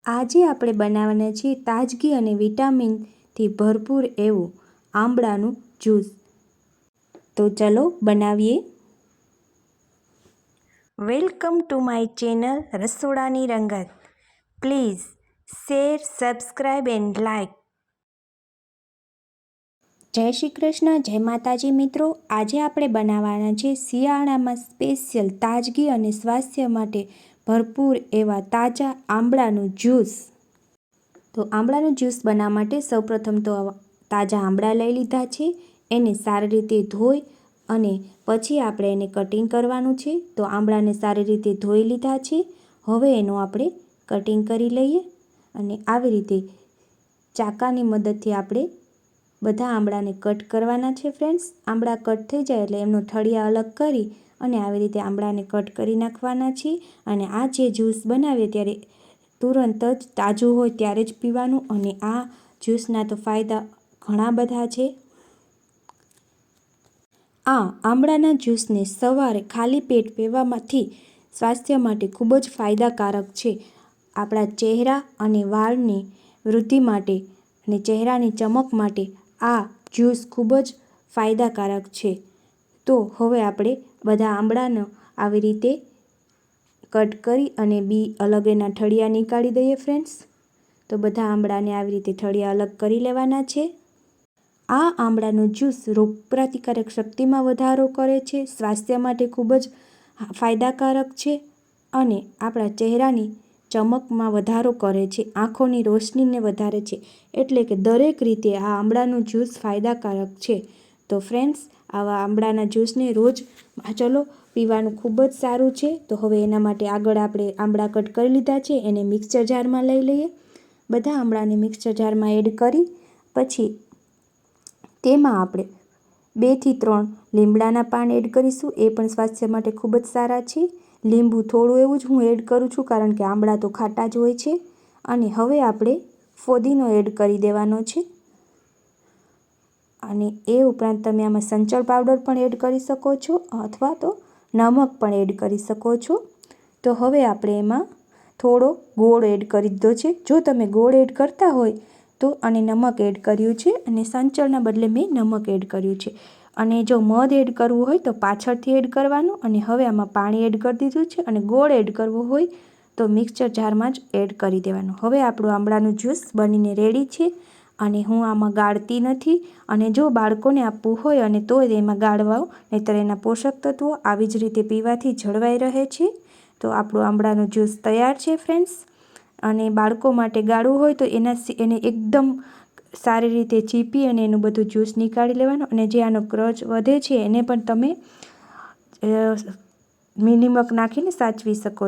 આજે આપણે બનાવવાના છીએ તાજગી અને વિટામિનથી ભરપૂર એવું આંબળાનું જ્યુસ। તો ચલો બનાવીએ। વેલકમ ટુ માય ચેનલ રસોડાની રંગત। Please share, subscribe and like. જય શ્રી કૃષ્ણ, જય માતાજી મિત્રો। આજે આપણે બનાવવાના છે શિયાળામાં સ્પેશિયલ તાજગી અને સ્વાસ્થ્ય માટે ભરપૂર એવા તાજા આંબળાનું જ્યુસ। તો આંબળાનું જ્યુસ બનાવવા માટે સૌપ્રથમ તો તાજા આંબળા લઈ લીધા છે, એને સારી રીતે ધોઈ અને પછી આપણે એને કટિંગ કરવાનું છે। તો આંબળાને સારી રીતે ધોઈ લીધા છે, હવે એનું આપણે કટિંગ કરી લઈએ અને આવી રીતે ચાકાની મદદથી આપણે બધા આંબળાને કટ કરવાના છે ફ્રેન્ડ્સ। આંબળા કટ થઈ જાય એટલે એમનો ઠળિયા અલગ કરી અને આવી રીતે આંબળાને કટ કરી નાખવાના છે। અને આ જે જ્યુસ બનાવીએ ત્યારે તુરંત જ તાજું હોય ત્યારે જ પીવાનું અને આ જ્યુસના તો ફાયદા ઘણા બધા છે। આ આંબળાના જ્યુસને સવારે ખાલી પેટ પીવામાંથી સ્વાસ્થ્ય માટે ખૂબ જ ફાયદાકારક છે। આપણા ચહેરા અને વાળની વૃદ્ધિ માટે અને ચહેરાની ચમક માટે આ જ્યુસ ખૂબ જ ફાયદાકારક છે। તો હવે આપણે બધા આંબળાનો આવી રીતે કટ કરી અને બી અલગ એના ઠળિયા નીકાળી દઈએ ફ્રેન્ડ્સ। તો બધા આંબળાને આવી રીતે ઠળિયા અલગ કરી લેવાના છે। આ આંબળાનું જ્યુસ રોગપ્રતિકારક શક્તિમાં વધારો કરે છે, સ્વાસ્થ્ય માટે ખૂબ જ ફાયદાકારક છે અને આપણા ચહેરાની ચમકમાં વધારો કરે છે, આંખોની રોશનીને વધારે છે। એટલે કે દરેક રીતે આ આંબળાનું જ્યુસ ફાયદાકારક છે। તો ફ્રેન્ડ્સ, આવા આંબળાના જ્યુસને રોજ ચલો પીવાનું ખૂબ જ સારું છે। તો હવે એના માટે આગળ આપણે આંબળા કટ કરી લીધા છે, એને મિક્સર જારમાં લઈ લઈએ। બધા આંબળાને મિક્સર જારમાં એડ કરી પછી તેમાં આપણે 2 થી 3 લીમડાના પાન એડ કરીશું, એ પણ સ્વાસ્થ્ય માટે ખૂબ જ સારા છે। લીંબુ થોડું એવું જ હું એડ કરું છું કારણ કે આંબળા તો ખાટા જ હોય છે। અને હવે આપણે ફોદીનો એડ કરી દેવાનો છે અને એ ઉપરાંત તમે આમાં સંચળ પાવડર પણ એડ કરી શકો છો અથવા તો નમક પણ એડ કરી શકો છો। તો હવે આપણે એમાં થોડો ગોળ એડ કરી દીધો છે। જો તમે ગોળ એડ કરતા હોય તો અને નમક એડ કર્યું છે અને સંચળના બદલે મેં નમક એડ કર્યું છે। અને જો મધ એડ કરવું હોય તો પાછળથી એડ કરવાનું અને હવે આમાં પાણી એડ કરી દીધું છે અને ગોળ એડ કરવો હોય તો મિક્સર જારમાં જ એડ કરી દેવાનું। હવે આપણું આંબળાનું જ્યુસ બનીને રેડી છે અને હું આમાં ગાળતી નથી અને જો બાળકોને આપવું હોય અને તો એમાં ગાળવાઓ, નહીંતર એના પોષક તત્વો આવી જ રીતે પીવાથી જળવાઈ રહે છે। તો આપણું આંબળાનું જ્યુસ તૈયાર છે ફ્રેન્ડ્સ। અને બાળકો માટે ગાળવું હોય તો એને એકદમ સારી રીતે ચીપી અને એનું બધું જ્યુસ નીકાળી લેવાનું અને જે આનો ક્રચ વધે છે એને પણ તમે નિમક નાખીને સાચવી શકો છો।